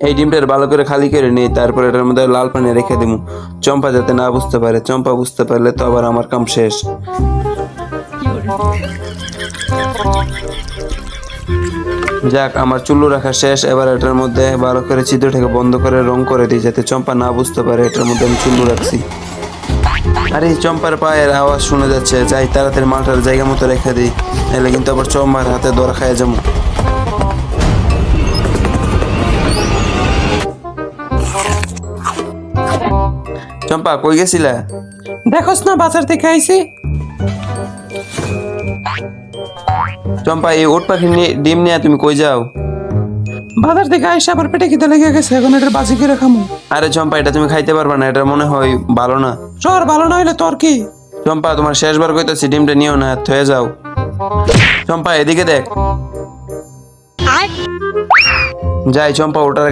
এই ডিমটার ভালো করে খালি করে নিই, তারপর এটার মধ্যে লাল পানি রেখে দিব, চম্পা যাতে না বুঝতে পারে। চম্পা বুঝতে পারলে তো আবার আমার কাম শেষ। যাক, আমার চুল্লু রাখা শেষ। এবার এটার মধ্যে ভালো করে ছিদ্রটাকে বন্ধ করে রং করে দিই, যাতে চম্পা না বুঝতে পারে এটার মধ্যে আমি চুল্লু রাখছি। আরে চম্পার পায়ের আওয়াজ শুনে যাচ্ছে, যাই তাড়াতাড়ি মালটার জায়গা মতো রেখে দিই, নাহলে কিন্তু আবার চম্পার হাতে ধরা খায় যাবো। চম্পা কই গেছিলা? দেখোস না বাজার থেকে আইছি। চম্পা এই উট পাখি ডিম নিয়ে তুমি কই যাও? বাজার থেকে আইসা আবার পেটে খিদে লেগে গেছে, এখন এটার বাজি করে খামু। আরে চম্পা এটা তুমি খাইতে পারবা না, এটা মনে হয় ভালো না। সর, ভালো না হইলে তোর কি? চম্পা তোমার শেষবার কইতাছি ডিমটা নিও না, থয়ে যাও। চম্পা এদিকে দেখ। যাই চম্পা ওটার